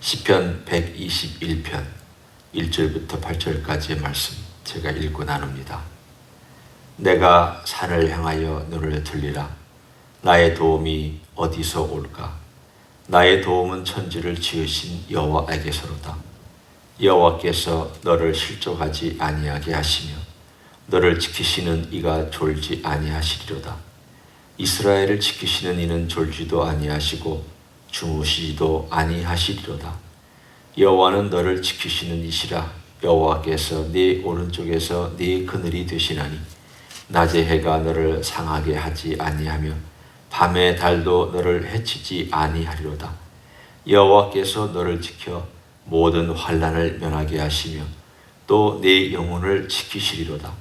시편 121편 1절부터 8절까지의 말씀 제가 읽고 나눕니다. 내가 산을 향하여 눈을 들리라. 나의 도움이 어디서 올까? 나의 도움은 천지를 지으신 여호와에게서로다. 여호와께서 너를 실족하지 아니하게 하시며 너를 지키시는 이가 졸지 아니하시리로다. 이스라엘을 지키시는 이는 졸지도 아니하시고 주무시지도 아니하시리로다. 여호와는 너를 지키시는 이시라. 여호와께서 네 오른쪽에서 네 그늘이 되시나니 낮의 해가 너를 상하게 하지 아니하며 밤의 달도 너를 해치지 아니하리로다. 여호와께서 너를 지켜 모든 환난을 면하게 하시며 또 네 영혼을 지키시리로다.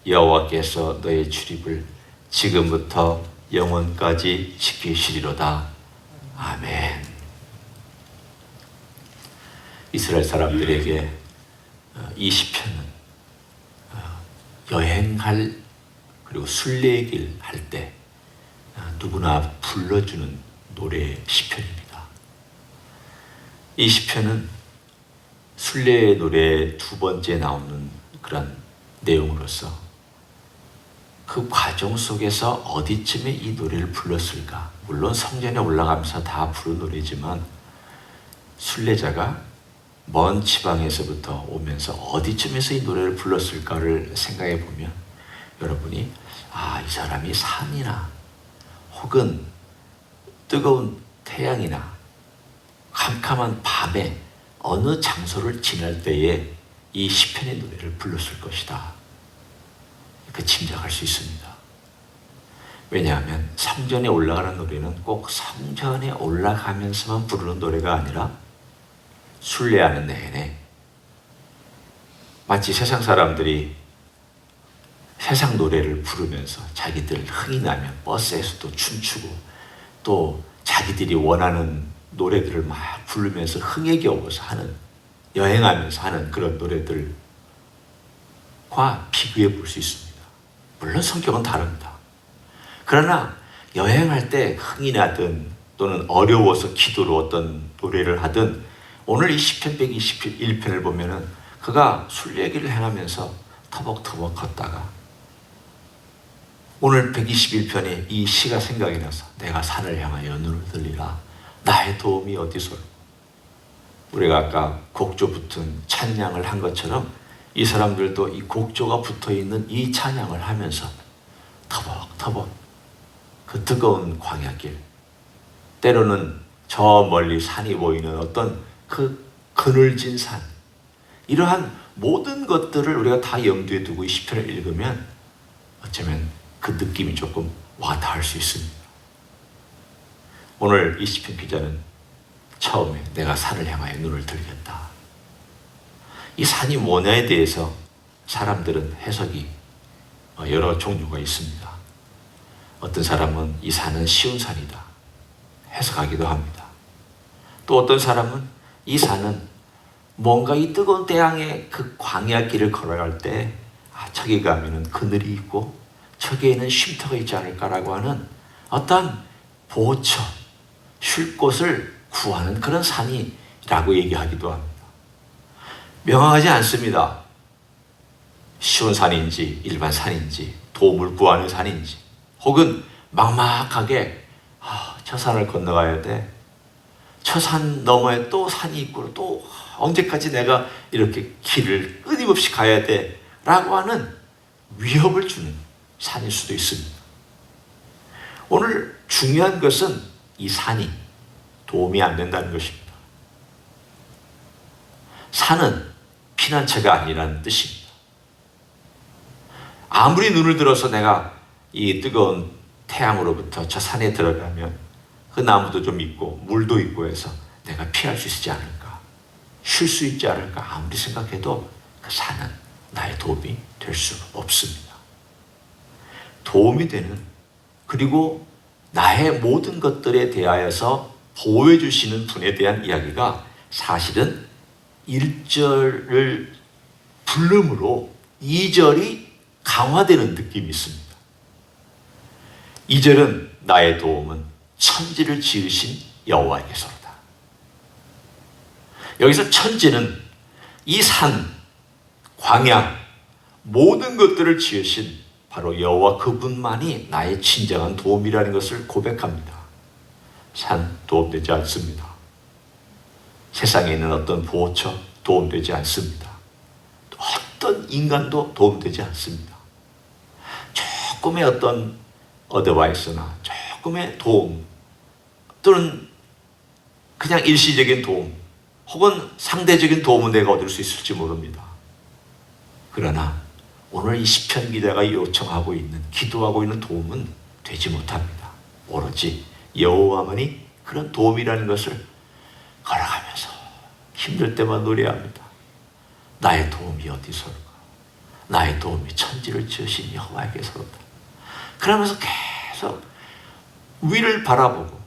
여호와께서 너의 출입을 지금부터 영원까지 지키시리로다. 아멘. 이스라엘 사람들에게 이 시편은 여행할 그리고 순례길 할 때 누구나 불러주는 노래 시편입니다. 이 시편은 순례의 노래의 두 번째 나오는 그런 내용으로서 그 과정 속에서 어디쯤에 이 노래를 불렀을까? 물론 성전에 올라가면서 다 부른 노래지만 순례자가 먼 지방에서부터 오면서 어디쯤에서 이 노래를 불렀을까를 생각해 보면 여러분이 이 사람이 산이나 혹은 뜨거운 태양이나 캄캄한 밤에 어느 장소를 지날 때에 이 시편의 노래를 불렀을 것이다. 이렇게 짐작할 수 있습니다. 왜냐하면 성전에 올라가는 노래는 꼭 성전에 올라가면서만 부르는 노래가 아니라 순례하는 내내 마치 세상 사람들이 세상 노래를 부르면서 자기들 흥이 나면 버스에서도 춤추고 또 자기들이 원하는 노래들을 막 부르면서 흥에 겨워서 하는, 여행하면서 하는 그런 노래들과 비교해 볼 수 있습니다. 물론 성격은 다릅니다. 그러나 여행할 때 흥이 나든 또는 어려워서 기도로 어떤 노래를 하든 오늘 이 시편 121편을 보면은 그가 순례길을 행하면서 터벅터벅 걷다가 오늘 121편에 이 시가 생각이 나서 내가 산을 향하여 눈을 들리라. 나의 도움이 어디서? 우리가 아까 곡조 붙은 찬양을 한 것처럼 이 사람들도 이 곡조가 붙어있는 이 찬양을 하면서 터벅터벅 그 뜨거운 광야길, 때로는 저 멀리 산이 보이는 어떤 그 그늘진 산, 이러한 모든 것들을 우리가 다 염두에 두고 이 시편을 읽으면 어쩌면 그 느낌이 조금 와닿을 수 있습니다. 오늘 이 시편 기자는 처음에 내가 산을 향하여 눈을 들겠다. 이 산이 뭐냐에 대해서 사람들은 해석이 여러 종류가 있습니다. 어떤 사람은 이 산은 쉬운 산이다 해석하기도 합니다. 또 어떤 사람은 이 산은 뭔가 이 뜨거운 태양의 그 광야길을 걸어갈 때 저기 가면은 그늘이 있고 저기에는 쉼터가 있지 않을까라고 하는 어떤 보호 처, 쉴 곳을 구하는 그런 산이라고 얘기하기도 합니다. 명확하지 않습니다. 쉬운 산인지 일반 산인지 도움을 구하는 산인지 혹은 막막하게 저 산을 건너가야 돼. 저 산 너머에 또 산이 있고 또 언제까지 내가 이렇게 길을 끊임없이 가야 돼 라고 하는 위협을 주는 산일 수도 있습니다. 오늘 중요한 것은 이 산이 도움이 안 된다는 것입니다. 산은 피난처가 아니라는 뜻입니다. 아무리 눈을 들어서 내가 이 뜨거운 태양으로부터 저 산에 들어가면 그 나무도 좀 있고 물도 있고 해서 내가 피할 수 있지 않을까, 쉴 수 있지 않을까 아무리 생각해도 그 산은 나의 도움이 될 수 없습니다. 도움이 되는, 그리고 나의 모든 것들에 대하여서 보호해 주시는 분에 대한 이야기가 사실은 1절을 부름으로 2절이 강화되는 느낌이 있습니다. 2절은 나의 도움은 천지를 지으신 여호와에게서로다. 여기서 천지는 이 산, 광야, 모든 것들을 지으신 바로 여호와 그분만이 나의 진정한 도움이라는 것을 고백합니다. 산 도움되지 않습니다. 세상에 있는 어떤 보호처 도움되지 않습니다. 어떤 인간도 도움되지 않습니다. 조금의 어떤 어드바이스나 조금의 도움 또는 그냥 일시적인 도움 혹은 상대적인 도움은 내가 얻을 수 있을지 모릅니다. 그러나 오늘 이 시편 기자가 요청하고 있는 기도하고 있는 도움은 되지 못합니다. 오로지 여호와만이 그런 도움이라는 것을 걸어가면서 힘들 때만 노래합니다. 나의 도움이 어디서일까? 나의 도움이 천지를 지으신 여호와에게서로다. 그러면서 계속 위를 바라보고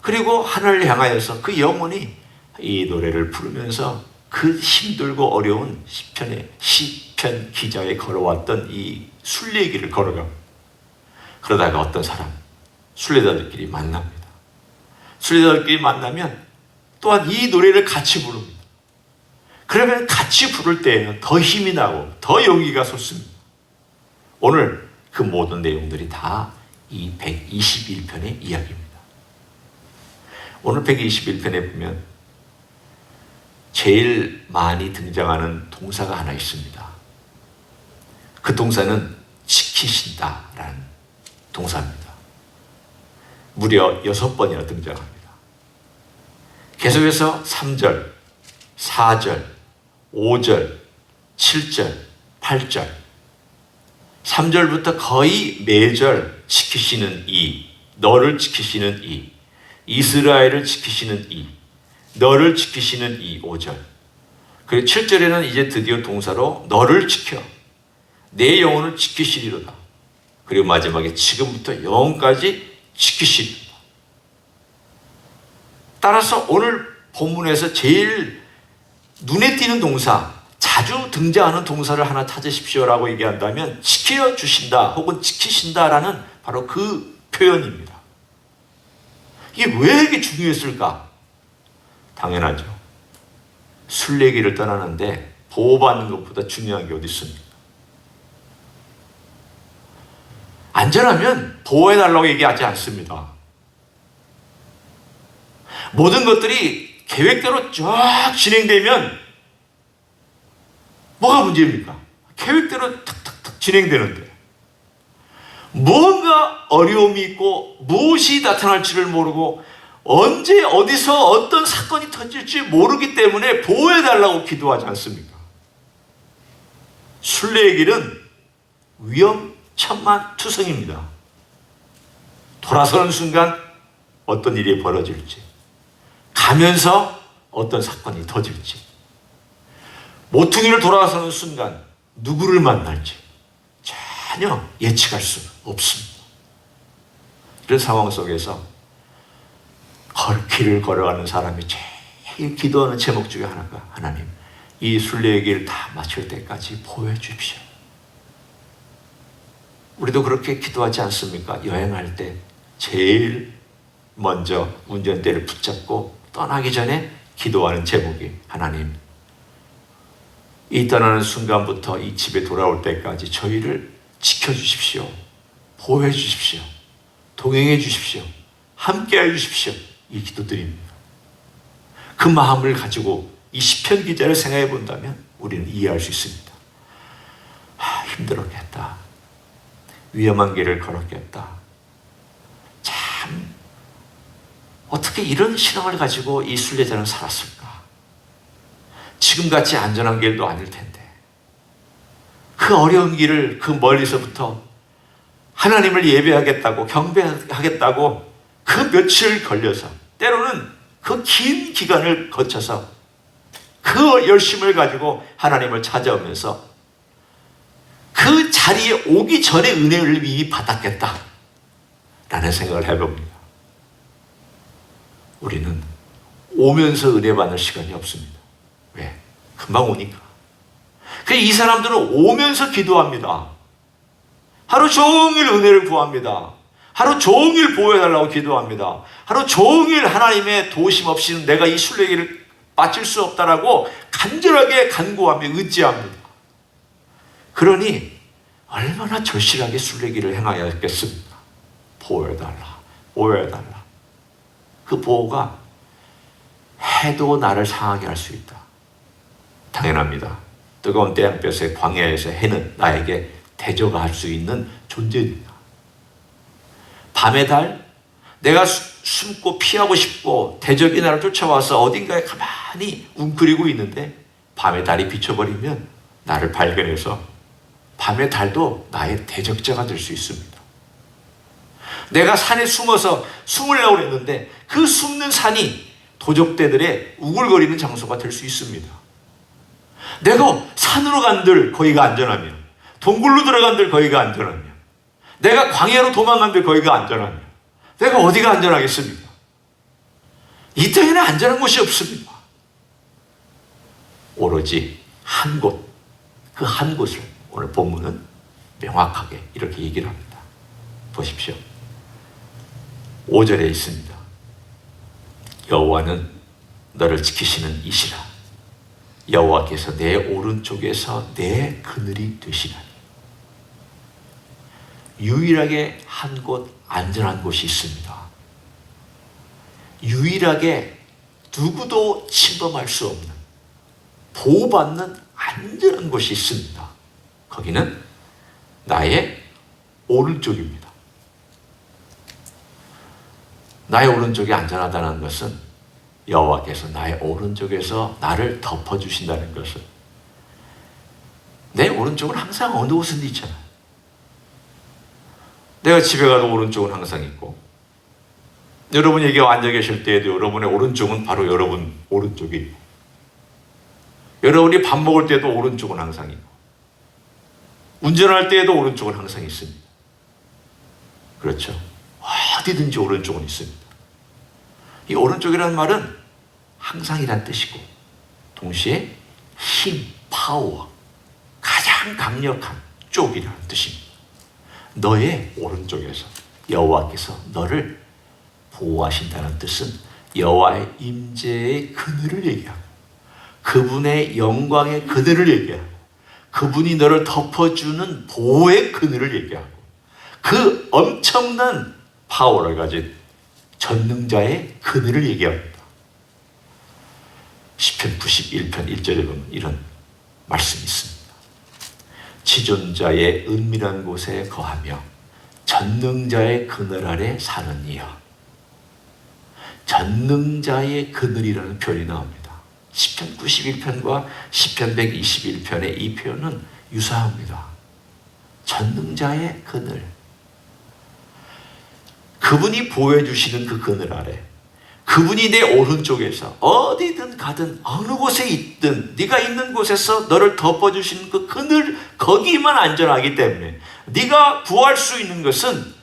그리고 하늘을 향하여서 그 영혼이 이 노래를 부르면서 그 힘들고 어려운 시편 기자에 걸어왔던 이 순례길을 걸어가. 그러다가 어떤 사람 순례자들끼리 만납니다. 순례자들끼리 만나면 또한 이 노래를 같이 부릅니다. 그러면 같이 부를 때에는 더 힘이 나고 더 용기가 솟습니다. 오늘 그 모든 내용들이 다 이 121편의 이야기입니다. 오늘 121편에 보면 제일 많이 등장하는 동사가 하나 있습니다. 그 동사는 지키신다라는 동사입니다. 무려 6번이나 등장합니다. 계속해서 3절, 4절, 5절, 7절, 8절 3절부터 거의 매절 지키시는 이, 너를 지키시는 이, 이스라엘을 지키시는 이, 너를 지키시는 이 5절. 그리고 7절에는 이제 드디어 동사로 너를 지켜 내 영혼을 지키시리로다. 그리고 마지막에 지금부터 영혼까지 지키시리로다. 따라서 오늘 본문에서 제일 눈에 띄는 동사, 자주 등장하는 동사를 하나 찾으십시오라고 얘기한다면 지켜주신다 혹은 지키신다라는 바로 그 표현입니다. 이게 왜 이렇게 중요했을까? 당연하죠. 순례길을 떠나는데 보호받는 것보다 중요한 게 어디 있습니까? 안전하면 보호해달라고 얘기하지 않습니다. 모든 것들이 계획대로 쫙 진행되면 뭐가 문제입니까? 계획대로 탁탁탁 진행되는데 뭔가 어려움이 있고 무엇이 나타날지를 모르고 언제 어디서 어떤 사건이 터질지 모르기 때문에 보호해달라고 기도하지 않습니까? 순례의 길은 위험천만투성입니다. 돌아서는 순간 어떤 일이 벌어질지, 가면서 어떤 사건이 터질지, 모퉁이를 돌아서는 순간 누구를 만날지 전혀 예측할 수 없습니다. 이런 상황 속에서 길을 걸어가는 사람이 제일 기도하는 제목 중에 하나가 하나님, 이 순례의 길 다 마칠 때까지 보호해 주십시오. 우리도 그렇게 기도하지 않습니까? 여행할 때 제일 먼저 운전대를 붙잡고 떠나기 전에 기도하는 제목이 하나님, 이 떠나는 순간부터 이 집에 돌아올 때까지 저희를 지켜주십시오. 보호해 주십시오. 동행해 주십시오. 함께해 주십시오. 이 기도드립니다. 그 마음을 가지고 이 시편 기자를 생각해 본다면 우리는 이해할 수 있습니다. 힘들었겠다. 위험한 길을 걸었겠다. 참 어떻게 이런 신앙을 가지고 이 순례자는 살았을까? 지금같이 안전한 길도 아닐 텐데 그 어려운 길을 그 멀리서부터 하나님을 예배하겠다고 경배하겠다고 그 며칠 걸려서 때로는 그 긴 기간을 거쳐서 그 열심을 가지고 하나님을 찾아오면서 그 자리에 오기 전에 은혜를 이미 받았겠다 라는 생각을 해봅니다. 우리는 오면서 은혜 받는 시간이 없습니다. 왜? 금방 오니까. 그래서 이 사람들은 오면서 기도합니다. 하루 종일 은혜를 구합니다. 하루 종일 보호해달라고 기도합니다. 하루 종일 하나님의 도우심 없이는 내가 이 순례길을 빠질 수 없다라고 간절하게 간구하며 의지합니다. 그러니 얼마나 절실하게 순례길을 행하였겠습니까? 보호해달라, 보호해달라. 그 보호가 해도 나를 상하게 할 수 있다. 당연합니다. 뜨거운 태양볕의 광야에서 해는 나에게 대적할 수 있는 존재입니다. 밤의 달, 내가 숨고 피하고 싶고 대적이 나를 쫓아와서 어딘가에 가만히 웅크리고 있는데 밤의 달이 비춰버리면 나를 발견해서 밤의 달도 나의 대적자가 될 수 있습니다. 내가 산에 숨어서 숨으려고 했는데 그 숨는 산이 도적대들의 우글거리는 장소가 될 수 있습니다. 내가 산으로 간들 거기가 안전하며, 동굴로 들어간들 거기가 안전하며, 내가 광야로 도망간들 거기가 안전하며, 내가 어디가 안전하겠습니까? 이 땅에는 안전한 곳이 없습니다. 오로지 한 곳, 그 한 곳을 오늘 본문은 명확하게 이렇게 얘기를 합니다. 보십시오. 5절에 있습니다. 여호와는 너를 지키시는 이시라. 여호와께서 내 오른쪽에서 내 그늘이 되시나니. 유일하게 한 곳 안전한 곳이 있습니다. 유일하게 누구도 침범할 수 없는 보호받는 안전한 곳이 있습니다. 거기는 나의 오른쪽입니다. 나의 오른쪽이 안전하다는 것은 여호와께서 나의 오른쪽에서 나를 덮어주신다는 것은, 내 오른쪽은 항상 어느 곳은 있잖아요. 내가 집에 가도 오른쪽은 항상 있고, 여러분이 여기 앉아 계실 때에도 여러분의 오른쪽은 바로 여러분 오른쪽이 있고, 여러분이 밥 먹을 때도 오른쪽은 항상 있고, 운전할 때에도 오른쪽은 항상 있습니다. 그렇죠? 어디든지 오른쪽은 있습니다. 이 오른쪽이라는 말은 항상이란 뜻이고, 동시에 힘, 파워, 가장 강력한 쪽이라는 뜻입니다. 너의 오른쪽에서 여호와께서 너를 보호하신다는 뜻은 여호와의 임재의 그늘을 얘기하고, 그분의 영광의 그늘을 얘기하고, 그분이 너를 덮어주는 보호의 그늘을 얘기하고, 그 엄청난 파워를 가진 전능자의 그늘을 얘기합니다. 시편 91편 1절에 보면 이런 말씀이 있습니다. 지존자의 은밀한 곳에 거하며 전능자의 그늘 아래 사는 이여. 전능자의 그늘이라는 표현이 나옵니다. 시편 91편과 시편 121편의 이 표현은 유사합니다. 전능자의 그늘. 그분이 보호해 주시는 그 그늘 아래, 그분이 내 오른쪽에서 어디든 가든 어느 곳에 있든 네가 있는 곳에서 너를 덮어주시는 그 그늘, 거기만 안전하기 때문에 네가 구할 수 있는 것은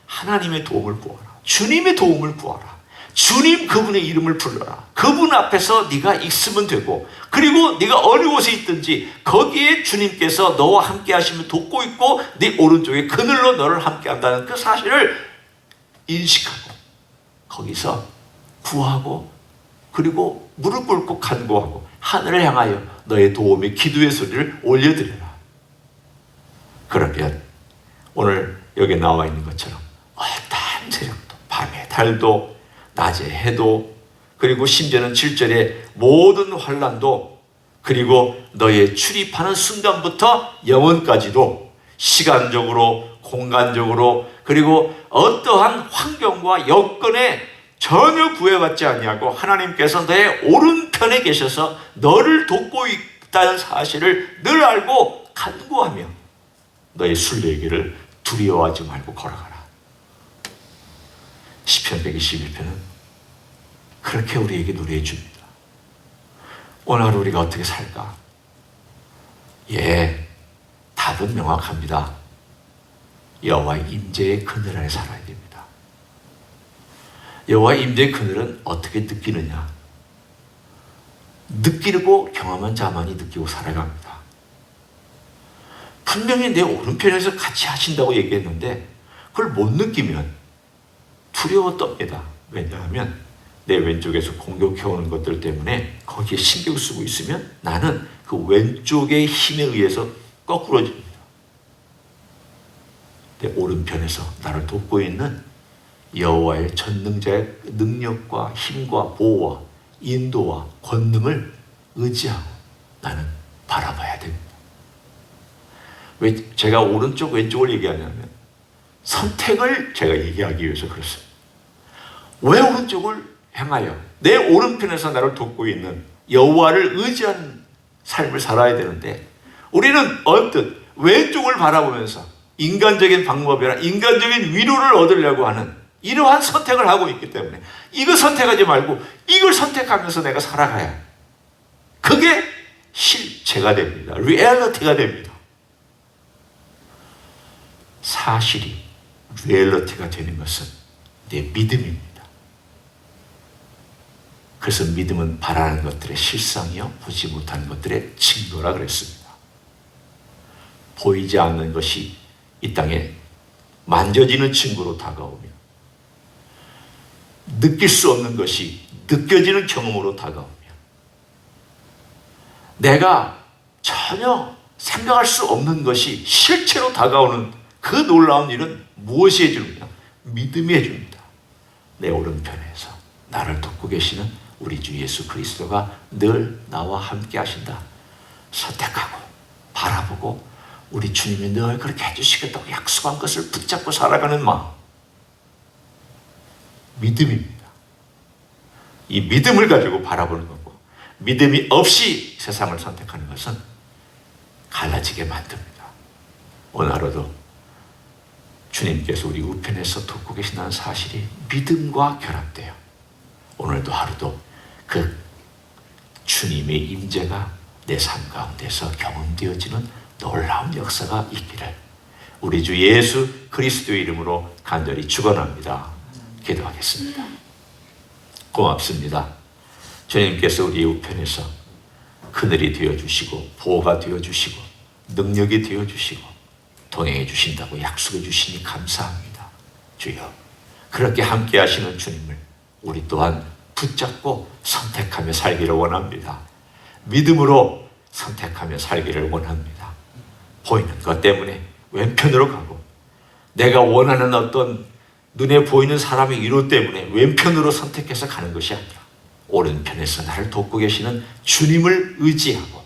하나님의 도움을 구하라, 주님의 도움을 구하라, 주님 그분의 이름을 불러라. 그분 앞에서 네가 있으면 되고, 그리고 네가 어느 곳에 있든지 거기에 주님께서 너와 함께 하시면 돕고 있고, 네 오른쪽에 그늘로 너를 함께 한다는 그 사실을 인식하고 거기서 구하고, 그리고 무릎 꿇고 간구하고 하늘을 향하여 너의 도움의 기도의 소리를 올려드려라. 그러면 오늘 여기 나와 있는 것처럼 어떤 세력도, 밤에 달도 낮에 해도, 그리고 심지어는 7절에 모든 환난도, 그리고 너의 출입하는 순간부터 영원까지도 시간적으로, 공간적으로, 그리고 어떠한 환경과 여건에 전혀 구애받지 아니하고 하나님께서 너의 오른편에 계셔서 너를 돕고 있다는 사실을 늘 알고 간구하며 너의 순례길을 두려워하지 말고 걸어가라. 시편 121편은 그렇게 우리에게 노래해 줍니다. 오늘 하루 우리가 어떻게 살까? 답은 명확합니다. 여호와의 임재의 그늘 아래 살아야 됩니다. 여호와의 임재의 그늘은 어떻게 느끼느냐? 느끼고 경험한 자만이 느끼고 살아갑니다. 분명히 내 오른편에서 같이 하신다고 얘기했는데 그걸 못 느끼면 두려워 떱니다. 왜냐하면 내 왼쪽에서 공격해오는 것들 때문에 거기에 신경 쓰고 있으면 나는 그 왼쪽의 힘에 의해서 거꾸러집니다. 내 오른편에서 나를 돕고 있는 여호와의 전능자의 능력과 힘과 보호와 인도와 권능을 의지하고 나는 바라봐야 됩니다. 왜 제가 오른쪽 왼쪽을 얘기하냐면 선택을 제가 얘기하기 위해서 그렇습니다. 왜 오른쪽을 향하여 내 오른편에서 나를 돕고 있는 여호와를 의지하는 삶을 살아야 되는데 우리는 언뜻 왼쪽을 바라보면서 인간적인 방법이나 인간적인 위로를 얻으려고 하는 이러한 선택을 하고 있기 때문에 이거 선택하지 말고 이걸 선택하면서 내가 살아가야 그게 실체가 됩니다. 리얼리티가 됩니다. 사실이 리얼리티가 되는 것은 내 믿음입니다. 그래서 믿음은 바라는 것들의 실상이요 보지 못하는 것들의 증거라 그랬습니다. 보이지 않는 것이 이 땅에 만져지는 증거로 다가오며 느낄 수 없는 것이 느껴지는 경험으로 다가오며 내가 전혀 생각할 수 없는 것이 실체로 다가오는 그 놀라운 일은 무엇이 해주느냐? 믿음이 해줍니다. 내 오른편에서 나를 돕고 계시는 우리 주 예수 그리스도가 늘 나와 함께 하신다. 선택하고 바라보고 우리 주님이 늘 그렇게 해주시겠다고 약속한 것을 붙잡고 살아가는 마음. 믿음입니다. 이 믿음을 가지고 바라보는 거고 믿음이 없이 세상을 선택하는 것은 갈라지게 만듭니다. 오늘 하루도 주님께서 우리 우편에서 돕고 계신다는 사실이 믿음과 결합돼요. 오늘도 하루도 그 주님의 임재가 내 삶 가운데서 경험되어지는 놀라운 역사가 있기를 우리 주 예수 그리스도의 이름으로 간절히 축원합니다. 기도하겠습니다. 고맙습니다. 주님께서 우리의 우편에서 그늘이 되어주시고 보호가 되어주시고 능력이 되어주시고 동행해 주신다고 약속해 주시니 감사합니다. 주여 그렇게 함께 하시는 주님을 우리 또한 붙잡고 선택하며 살기를 원합니다. 믿음으로 선택하며 살기를 원합니다. 보이는 것 때문에 왼편으로 가고 내가 원하는 어떤 눈에 보이는 사람의 위로 때문에 왼편으로 선택해서 가는 것이 아니라 오른편에서 나를 돕고 계시는 주님을 의지하고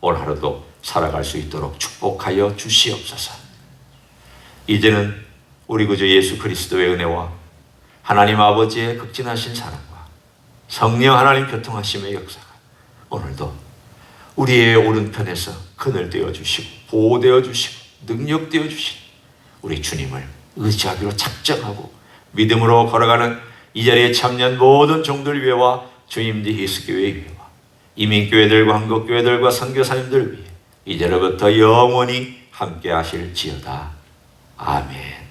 오늘 하루도 살아갈 수 있도록 축복하여 주시옵소서. 이제는 우리 구주 예수 그리스도의 은혜와 하나님 아버지의 극진하신 사랑과 성령 하나님 교통하심의 역사가 오늘도 우리의 오른편에서 그늘 되어 주시고 보호되어 주시고 능력되어 주시고 우리 주님을 의지하기로 작정하고 믿음으로 걸어가는 이 자리에 참여한 모든 종들 위해와 주임지 예수교회 위해와 이민교회들과 한국교회들과 선교사님들 위해 이제로부터 영원히 함께 하실지어다. 아멘.